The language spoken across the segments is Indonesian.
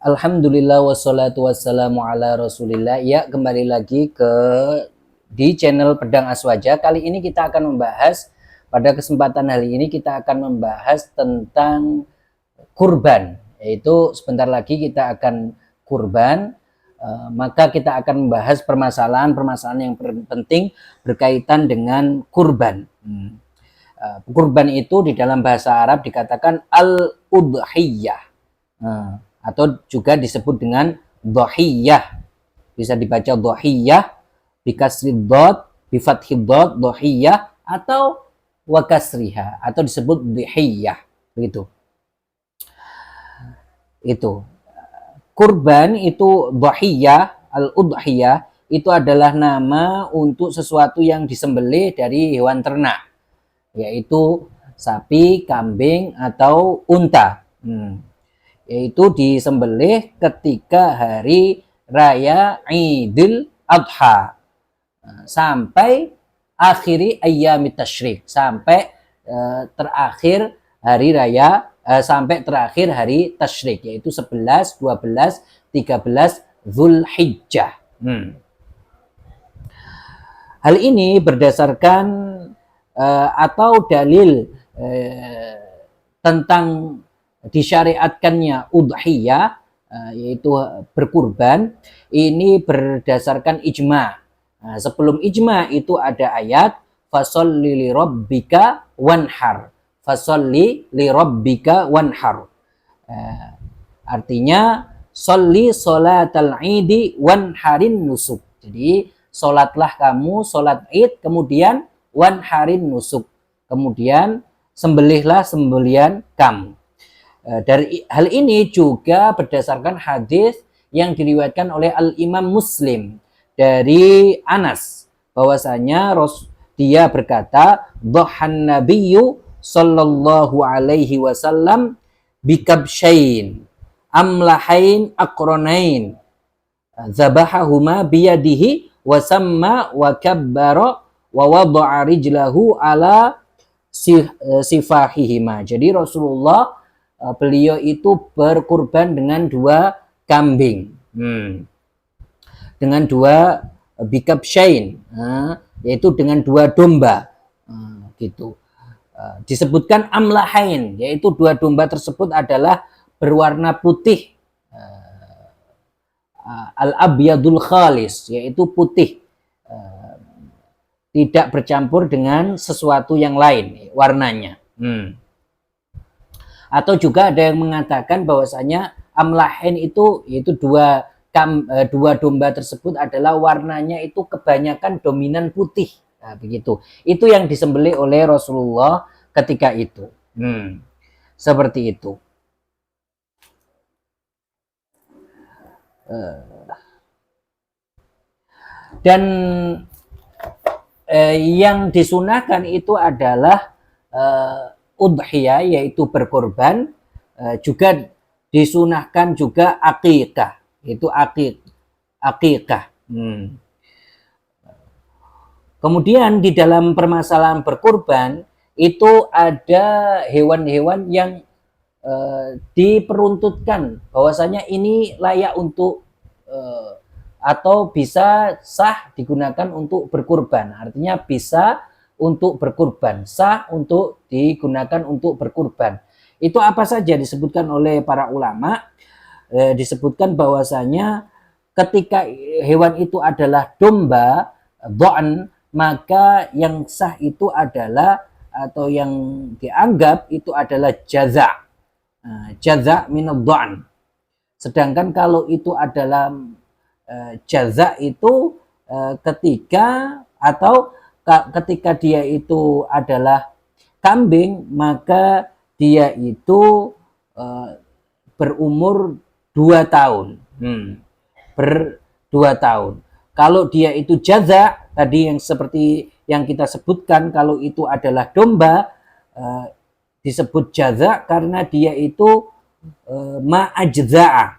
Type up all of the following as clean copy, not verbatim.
Alhamdulillah wassalatu wassalamu ala rasulillah. Ya, kembali lagi di channel Pedang Aswaja. Kali ini kita akan membahas, pada kesempatan hari ini kita akan membahas tentang kurban. Yaitu sebentar lagi kita akan kurban, maka kita akan membahas permasalahan-permasalahan yang penting berkaitan dengan kurban. Kurban itu di dalam bahasa Arab dikatakan al-udhiyah. Atau juga disebut dengan dhahiyah. Bisa dibaca dhahiyah bikasri dhad, bifathi dhad, dhahiyah, atau wakasriha, atau disebut dhihiyah. Begitu. Itu. Kurban itu dhahiyah, al-udhiyah, itu adalah nama untuk sesuatu yang disembelih dari hewan ternak, yaitu sapi, kambing, atau unta. Yaitu disembelih ketika hari raya Idul Adha sampai akhiri ayyamit tasyrik, sampai terakhir hari raya, sampai terakhir hari tasyrik, yaitu 11, 12, 13 Zulhijjah. Hal ini berdasarkan atau dalil tentang disyariatkannya udhiyah, yaitu berkurban, ini berdasarkan ijma. Sebelum ijma itu ada ayat fasholli li rabbika wanhar, fasholli li rabbika wanhar. Artinya sholli sholatal idi wanharin nusuk. Jadi sholatlah kamu sholat id, kemudian wanharin nusuk, kemudian sembelihlah sembelihan kamu. Dari hal ini juga berdasarkan hadis yang diriwayatkan oleh Al-Imam Muslim dari Anas, bahwasanya dia berkata, dhahan nabiyyu sallallahu alaihi wasallam bikabsyain amlahain aqranain zabahahuma biyadihi wa samma wa kabbara wa wada'a rijlahu ala sifahihima. Jadi Rasulullah, beliau itu berkurban dengan 2 kambing, dengan 2 bikabsyain, yaitu dengan 2 domba, gitu. Disebutkan amlahain, yaitu 2 domba tersebut adalah berwarna putih, al-abyadul khalis, yaitu putih, tidak bercampur dengan sesuatu yang lain warnanya. Atau juga ada yang mengatakan bahwasanya amlahain itu yaitu 2 domba tersebut adalah warnanya itu kebanyakan dominan putih. Nah, begitu. Itu yang disembelih oleh Rasulullah ketika itu. Seperti itu. Dan yang disunahkan itu adalah udhiyah, yaitu berkorban, juga disunahkan juga aqiqah, itu aqiqah. Kemudian di dalam permasalahan berkorban itu ada hewan-hewan yang diperuntutkan bahwasanya ini layak untuk atau bisa sah digunakan untuk berkurban. Artinya bisa untuk berkurban, sah untuk digunakan untuk berkurban. Itu apa saja disebutkan oleh para ulama. Disebutkan bahwasanya ketika hewan itu adalah domba, dha'n, maka yang sah itu adalah, atau yang dianggap itu adalah jaza'. Jaza' minad dha'n. Sedangkan kalau itu adalah jaza' itu ketika dia itu adalah kambing, maka dia itu berumur 2 tahun. 2 tahun. Kalau dia itu jaza', tadi yang seperti yang kita sebutkan, kalau itu adalah domba, disebut jaza' karena dia itu ma'ajza'a.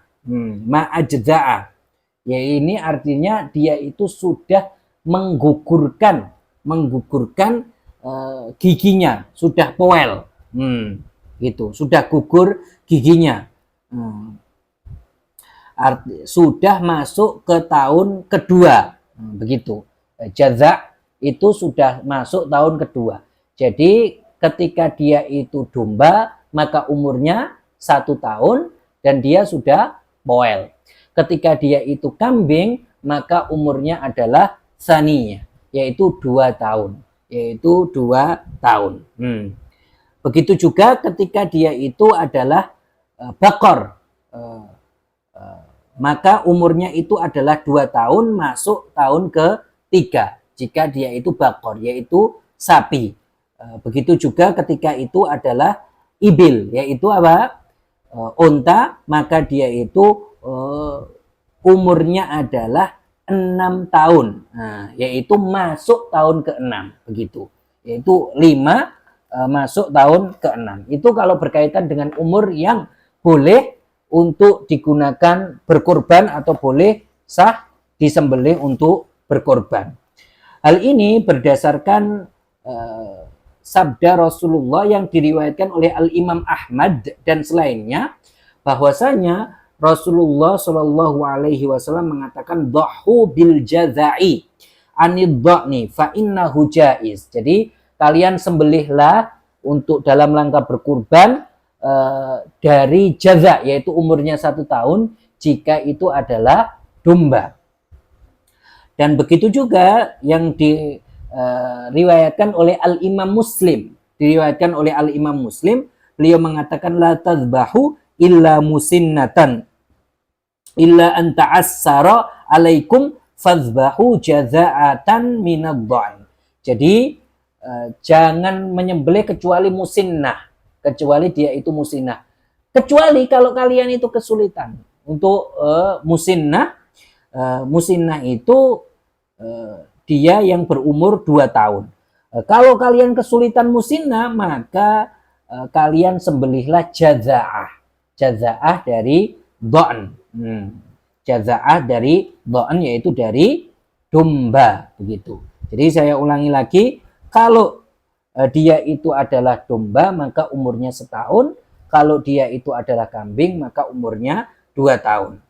Ya, ini artinya dia itu sudah menggugurkan giginya, sudah poel, gitu, sudah gugur giginya. sudah masuk ke tahun kedua. Begitu. Jaza itu sudah masuk tahun kedua. Jadi ketika dia itu domba, maka umurnya 1 tahun dan dia sudah poel. Ketika dia itu kambing, maka umurnya adalah saniyah, yaitu 2 tahun. Begitu juga ketika dia itu adalah bakor, maka umurnya itu adalah 2 tahun masuk tahun ketiga jika dia itu bakor, yaitu sapi. Begitu juga ketika itu adalah ibil, yaitu apa? Unta, maka dia itu umurnya adalah 6 tahun, yaitu masuk tahun ke-6, begitu. Yaitu 5 masuk tahun ke-6. Itu kalau berkaitan dengan umur yang boleh untuk digunakan berkorban atau boleh sah disembelih untuk berkorban. Hal ini berdasarkan sabda Rasulullah yang diriwayatkan oleh Al-Imam Ahmad dan selainnya, bahwasanya Rasulullah Shallallahu Alaihi Wasallam mengatakan dhahu bil jazai anid dhani fa innahu jaiz. Jadi kalian sembelihlah untuk dalam rangka berkurban dari jaza, yaitu umurnya 1 tahun jika itu adalah domba. Dan begitu juga yang diriwayatkan oleh Al-Imam Muslim. Diriwayatkan oleh Al-Imam Muslim, beliau mengatakan la tazbahu illa musinnatan illa an ta'assara alaikum fazbahu jaza'atan minadh-dha'n. Jadi jangan menyembelih kecuali musinnah, kecuali dia itu musinnah. Kecuali kalau kalian itu kesulitan untuk musinnah. Musinnah itu dia yang berumur 2 tahun. Kalau kalian kesulitan musinnah, maka kalian sembelihlah jaza'ah. Jaza'ah dari dha'n. Jaza'ah dari dha'n, yaitu dari domba, begitu. Jadi saya ulangi lagi, kalau dia itu adalah domba maka umurnya 1 tahun, kalau dia itu adalah kambing maka umurnya 2 tahun.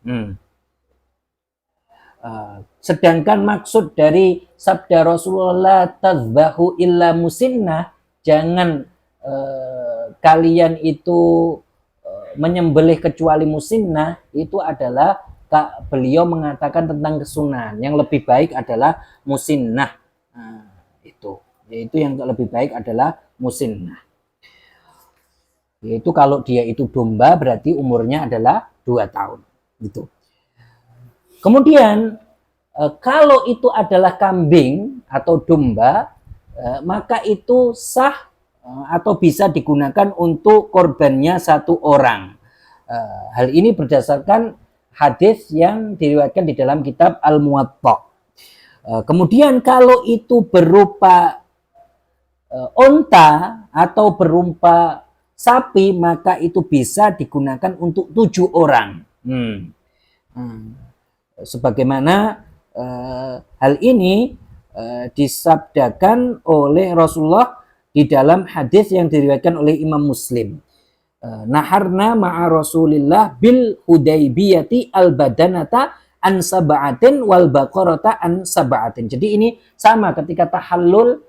Sedangkan maksud dari sabda Rasulullah tazbahu illa musinnah, jangan kalian itu menyembelih kecuali musinnah, itu adalah beliau mengatakan tentang kesunahan. Yang lebih baik adalah musinnah. Yaitu yang lebih baik adalah musinnah. Yaitu kalau dia itu domba berarti umurnya adalah 2 tahun. Gitu. Kemudian kalau itu adalah kambing atau domba, maka itu sah atau bisa digunakan untuk korbannya 1 orang. Hal ini berdasarkan hadis yang diriwayatkan di dalam kitab Al-Muwatta. Kemudian kalau itu berupa onta atau berupa sapi, maka itu bisa digunakan untuk 7 orang. Sebagaimana hal ini disabdakan oleh Rasulullah di dalam hadis yang diriwayatkan oleh Imam Muslim. Naharna ma'a Rasulillah bil Hudaybiyati al badanata an sab'atin wal baqarata an sab'atin. Jadi ini sama ketika tahallul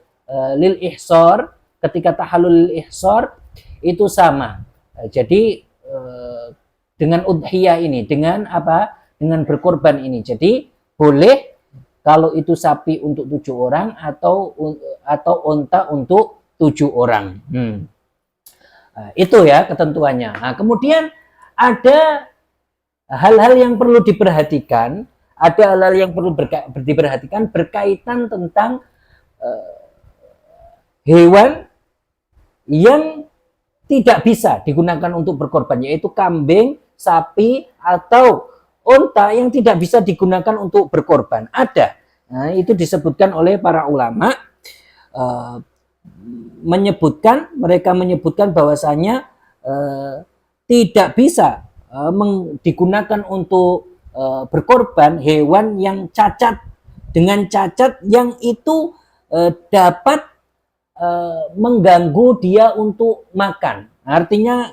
lil ihsar, ketika tahallul lil ihsar itu sama. Jadi dengan udhiyah ini, dengan apa? Dengan berkorban ini. Jadi boleh kalau itu sapi untuk 7 orang atau unta untuk 7 orang. Itu ya ketentuannya. Nah, kemudian ada hal-hal yang perlu diperhatikan, diperhatikan berkaitan tentang hewan yang tidak bisa digunakan untuk berkorban, yaitu kambing, sapi, atau unta yang tidak bisa digunakan untuk berkorban. Ada. Nah, itu disebutkan oleh para ulama, mereka menyebutkan bahwasanya tidak bisa digunakan untuk berkorban hewan yang cacat, dengan cacat yang itu dapat mengganggu dia untuk makan. Artinya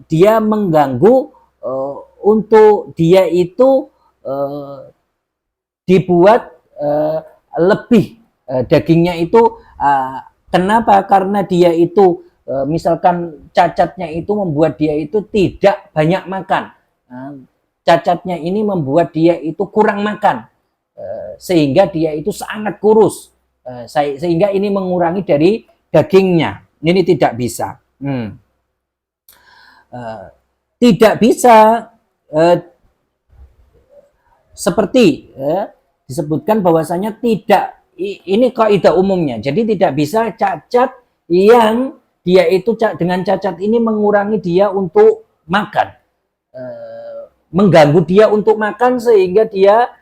dia mengganggu untuk dia itu dibuat lebih dagingnya itu, kenapa? Karena dia itu misalkan cacatnya itu membuat dia itu tidak banyak makan. Cacatnya ini membuat dia itu kurang makan, sehingga dia itu sangat kurus, sehingga ini mengurangi dari dagingnya. Ini tidak bisa. Tidak bisa seperti disebutkan bahwasanya tidak, ini kaidah umumnya. Jadi tidak bisa cacat yang dia itu dengan cacat ini mengurangi dia untuk makan, mengganggu dia untuk makan sehingga dia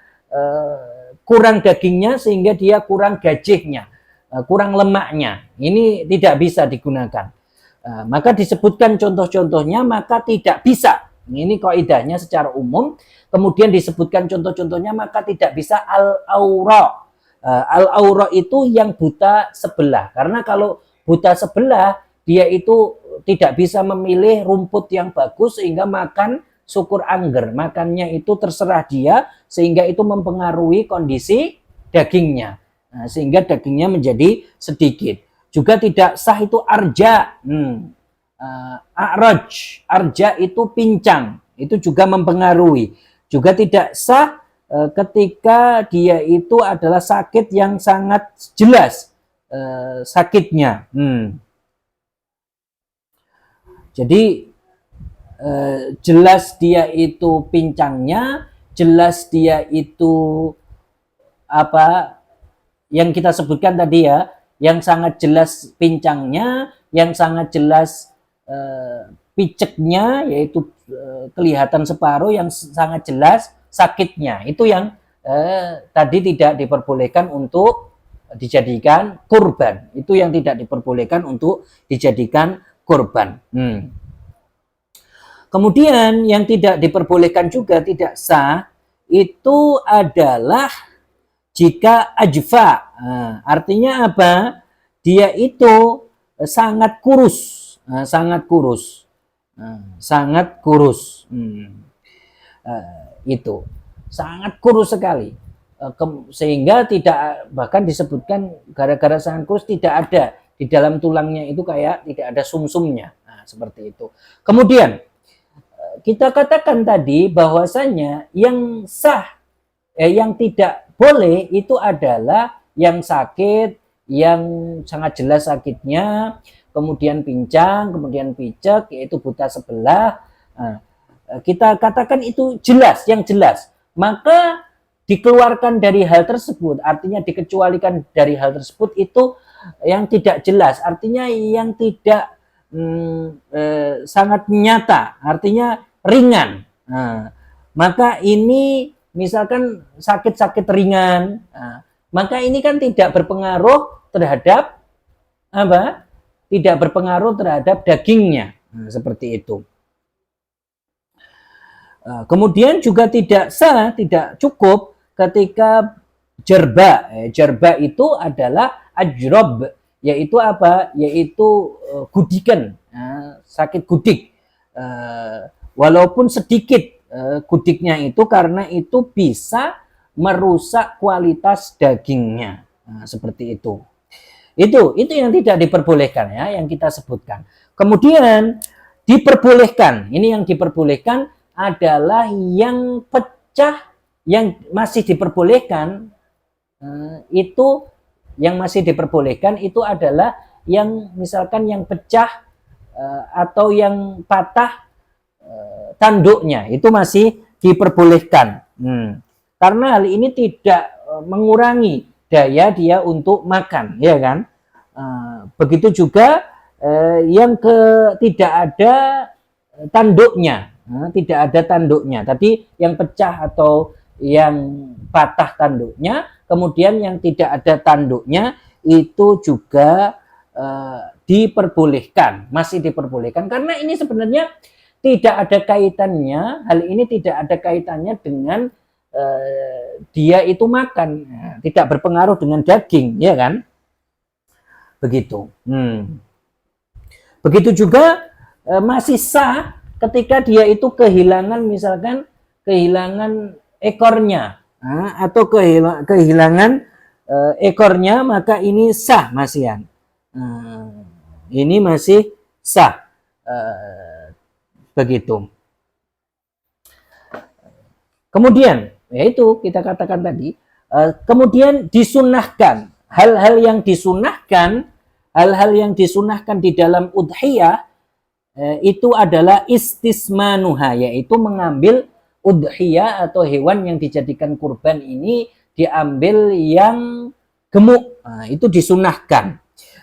kurang dagingnya, sehingga dia kurang gajihnya, kurang lemaknya. Ini tidak bisa digunakan. Maka disebutkan contoh-contohnya, maka tidak bisa. Ini kaidahnya secara umum. Kemudian disebutkan contoh-contohnya, maka tidak bisa al-aura. Al-aura itu yang buta sebelah. Karena kalau buta sebelah, dia itu tidak bisa memilih rumput yang bagus sehingga makan syukur angger. Makannya itu terserah dia, sehingga itu mempengaruhi kondisi dagingnya. Sehingga dagingnya menjadi sedikit. Juga tidak sah itu arja. A'raj, arja itu pincang, itu juga mempengaruhi. Juga tidak sah ketika dia itu adalah sakit yang sangat jelas sakitnya. Jadi jelas dia itu pincangnya, jelas dia itu apa yang kita sebutkan tadi ya, yang sangat jelas pincangnya, yang sangat jelas piceknya, yaitu kelihatan separuh, yang sangat jelas sakitnya. Itu yang tadi tidak diperbolehkan untuk dijadikan kurban. Itu yang tidak diperbolehkan untuk dijadikan kurban. Kemudian yang tidak diperbolehkan juga, tidak sah, itu adalah jika ajfa. Artinya apa? Dia itu sangat kurus, sangat kurus, sangat kurus. Itu sangat kurus sekali, sehingga tidak, bahkan disebutkan gara-gara sangat kurus tidak ada di dalam tulangnya itu, kayak tidak ada sumsumnya. Seperti itu. Kemudian kita katakan tadi bahwasanya yang sah, yang tidak boleh itu adalah yang sakit, yang sangat jelas sakitnya, kemudian pincang, kemudian picek, yaitu buta sebelah. Kita katakan itu jelas, yang jelas, maka dikeluarkan dari hal tersebut, artinya dikecualikan dari hal tersebut itu yang tidak jelas, artinya yang tidak sangat nyata, artinya ringan. Maka ini misalkan sakit-sakit ringan, maka ini kan tidak berpengaruh terhadap apa? Tidak berpengaruh terhadap dagingnya, seperti itu. Kemudian juga tidak sah, tidak cukup ketika jerba. Jerba itu adalah ajrob, yaitu apa? Yaitu gudikan, sakit gudik. Walaupun sedikit gudiknya itu, karena itu bisa merusak kualitas dagingnya. Seperti itu. Itu yang tidak diperbolehkan ya, yang kita sebutkan. Kemudian diperbolehkan, ini yang diperbolehkan adalah yang pecah, yang masih diperbolehkan itu, yang masih diperbolehkan itu adalah yang misalkan yang pecah atau yang patah tanduknya, itu masih diperbolehkan. Karena hal ini tidak mengurangi daya dia untuk makan, ya kan? Begitu juga yang tidak ada tanduknya, tidak ada tanduknya. Tadi yang pecah atau yang patah tanduknya, kemudian yang tidak ada tanduknya itu juga diperbolehkan, masih diperbolehkan, karena ini sebenarnya tidak ada kaitannya, hal ini tidak ada kaitannya dengan dia itu makan, tidak berpengaruh dengan daging, ya kan? Begitu. Begitu juga masih sah ketika dia itu kehilangan, misalkan kehilangan ekornya, atau kehilangan ekornya, maka ini sah masihan. Ini masih sah, begitu. Kemudian, yaitu kita katakan tadi, kemudian disunahkan hal-hal yang disunahkan, di dalam udhiyah, itu adalah istismanuha, yaitu mengambil udhiyah atau hewan yang dijadikan kurban ini diambil yang gemuk. Itu disunahkan.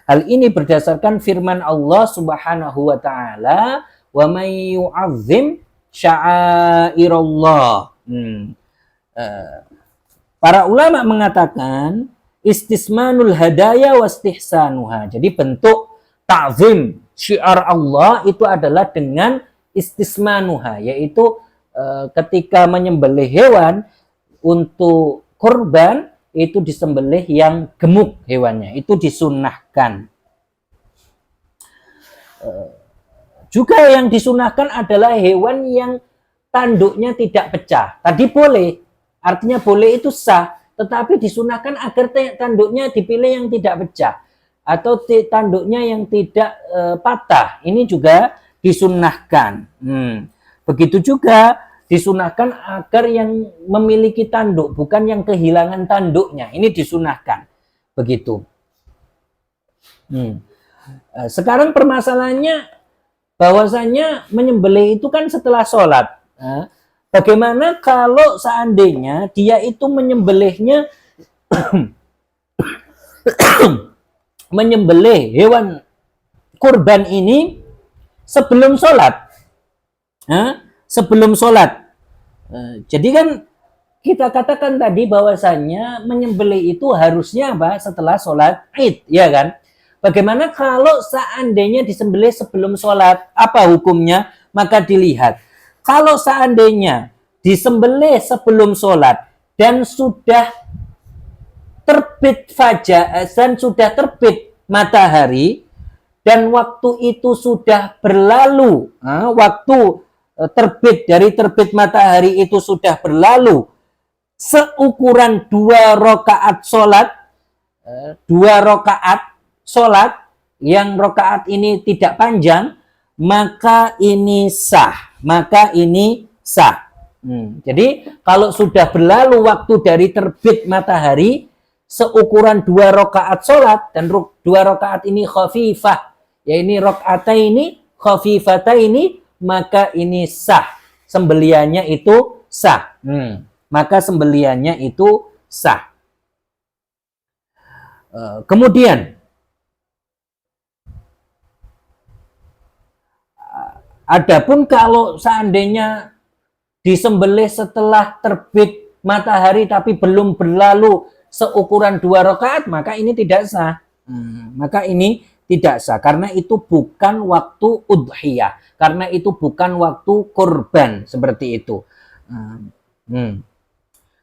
Hal ini berdasarkan firman Allah Subhanahu wa taala, "Wa may yu'azzim sya'airallah." Para ulama mengatakan istismanul hadaya wastihsanuha. Jadi bentuk ta'zim syiar Allah itu adalah dengan istismanuha, yaitu ketika menyembelih hewan untuk kurban itu disembelih yang gemuk hewannya, itu disunnahkan. Juga yang disunahkan adalah hewan yang tanduknya tidak pecah. Tadi boleh, artinya boleh itu sah, tetapi disunahkan agar tanduknya dipilih yang tidak pecah atau tanduknya yang tidak patah. Ini juga disunahkan. Begitu juga disunahkan agar yang memiliki tanduk, bukan yang kehilangan tanduknya. Ini disunahkan. Begitu. Sekarang permasalahannya bahwasanya menyembelih itu kan setelah sholat. Bagaimana kalau seandainya dia itu menyembelihnya menyembelih hewan kurban ini sebelum sholat? Sebelum sholat. Jadi kan kita katakan tadi bahwasanya menyembelih itu harusnya apa? Setelah sholat Id, ya kan? Bagaimana kalau seandainya disembelih sebelum sholat? Apa hukumnya? Maka dilihat. Kalau seandainya disembelih sebelum sholat dan sudah terbit fajar dan sudah terbit matahari dan waktu itu sudah berlalu, waktu dari terbit matahari itu sudah berlalu seukuran 2 rakaat sholat, 2 rakaat sholat yang rakaat ini tidak panjang, maka ini sah. Jadi kalau sudah berlalu waktu dari terbit matahari seukuran 2 rakaat sholat dan 2 rakaat ini khafifah, ya ini rakaataini khafifataini, maka ini sah, sembeliannya itu sah. Maka sembeliannya itu sah. Kemudian adapun kalau seandainya disembelih setelah terbit matahari tapi belum berlalu seukuran 2 rakaat, maka ini tidak sah. Maka ini tidak sah karena itu bukan waktu udhiyah, karena itu bukan waktu kurban seperti itu.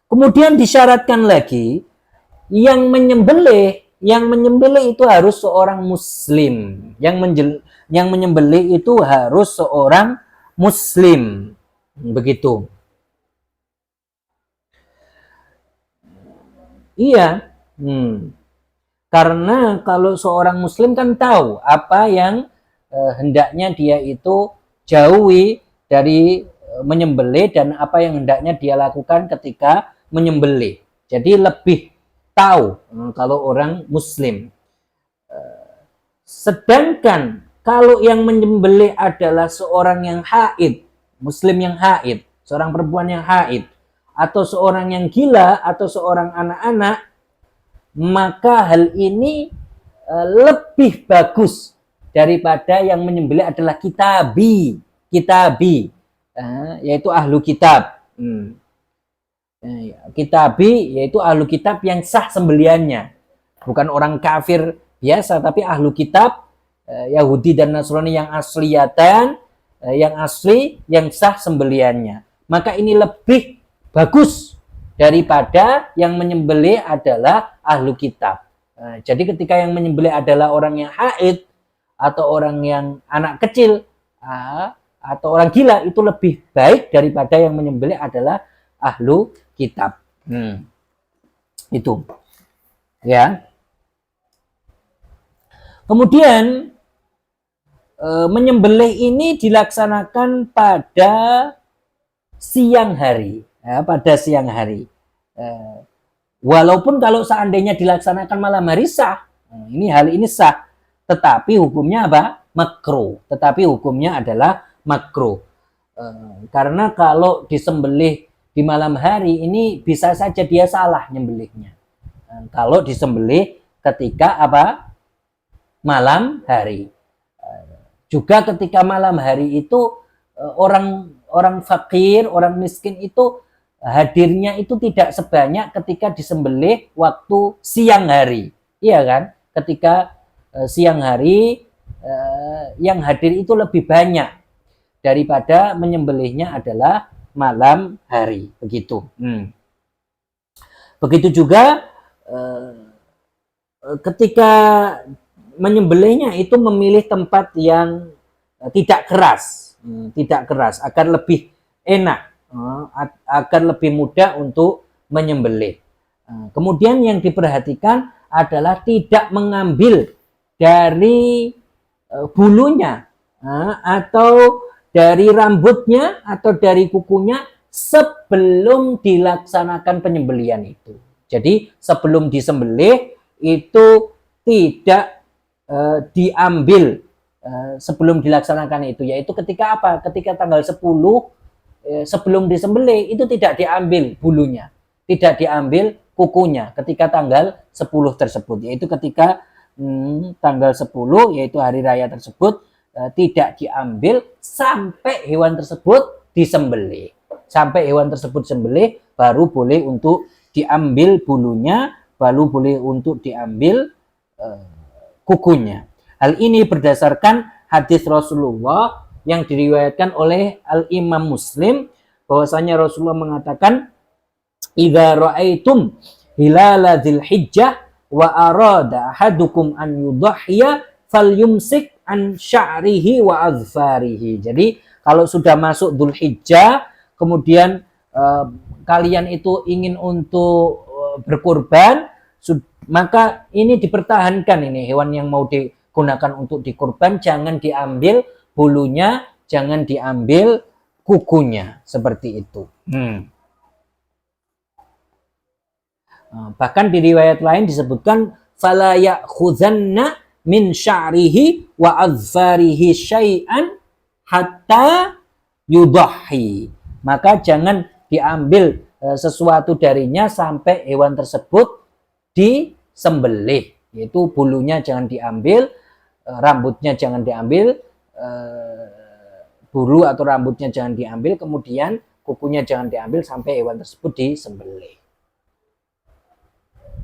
Kemudian disyaratkan lagi yang menyembelih itu harus seorang muslim. Yang menyembelih itu harus seorang muslim. Begitu. Iya. Karena kalau seorang muslim kan tahu apa yang hendaknya dia itu jauhi dari menyembelih dan apa yang hendaknya dia lakukan ketika menyembelih. Jadi lebih tahu kalau orang muslim. Sedangkan kalau yang menyembelih adalah seorang yang haid, muslim yang haid, seorang perempuan yang haid, atau seorang yang gila, atau seorang anak-anak, maka hal ini lebih bagus daripada yang menyembelih adalah kitabi, yaitu ahlu kitab. Kitabi yaitu ahlu kitab yang sah sembeliannya, bukan orang kafir biasa, tapi ahlu kitab, Yahudi dan Nasrani yang asliyatan, yang asli, yang sah sembeliannya. Maka ini lebih bagus daripada yang menyembelih adalah ahlu kitab. Jadi ketika yang menyembelih adalah orang yang haid atau orang yang anak kecil, atau orang gila itu lebih baik daripada yang menyembelih adalah ahlu kitab. Itu ya. Kemudian menyembelih ini dilaksanakan pada siang hari, ya, pada siang hari. Walaupun kalau seandainya dilaksanakan malam hari sah, hal ini sah, tetapi hukumnya apa? Makruh. Tetapi hukumnya adalah makruh. Karena kalau disembelih di malam hari ini bisa saja dia salah nyembelihnya. Kalau disembelih ketika apa? Malam hari. Juga ketika malam hari itu orang fakir, orang miskin itu hadirnya itu tidak sebanyak ketika disembelih waktu siang hari. Iya kan? Ketika siang hari yang hadir itu lebih banyak daripada menyembelihnya adalah malam hari. Begitu. Begitu juga ketika menyembelihnya itu memilih tempat yang tidak keras, agar lebih enak, agar lebih mudah untuk menyembelih. Kemudian yang diperhatikan adalah tidak mengambil dari bulunya atau dari rambutnya atau dari kukunya sebelum dilaksanakan penyembelihan itu. Jadi sebelum disembelih itu tidak diambil sebelum dilaksanakan itu, yaitu ketika apa? Ketika tanggal 10 sebelum disembelih itu tidak diambil bulunya, tidak diambil kukunya ketika tanggal 10 tersebut, yaitu ketika tanggal 10 yaitu hari raya tersebut tidak diambil sampai hewan tersebut disembelih. Sampai hewan tersebut sembelih baru boleh untuk diambil bulunya, baru boleh untuk diambil kukunya. Hal ini berdasarkan hadis Rasulullah yang diriwayatkan oleh Al-Imam Muslim, bahwasanya Rasulullah mengatakan, "Idza ra'aitum hilala dzilhijjah wa arada ahadukum an yudhhiya falyumsik an sya'rihi wa azfarihi." Jadi kalau sudah masuk Dzulhijjah, kemudian kalian itu ingin untuk berkurban, maka ini dipertahankan, ini hewan yang mau digunakan untuk dikurban jangan diambil bulunya, jangan diambil kukunya, seperti itu. Bahkan di riwayat lain disebutkan fala ya'khuzanna min sya'rihi wa azfarihi syai'an hatta yudahhi. Maka jangan diambil sesuatu darinya sampai hewan tersebut disembelih, yaitu bulunya jangan diambil, rambutnya jangan diambil, bulu atau rambutnya jangan diambil, kemudian kukunya jangan diambil sampai hewan tersebut disembelih.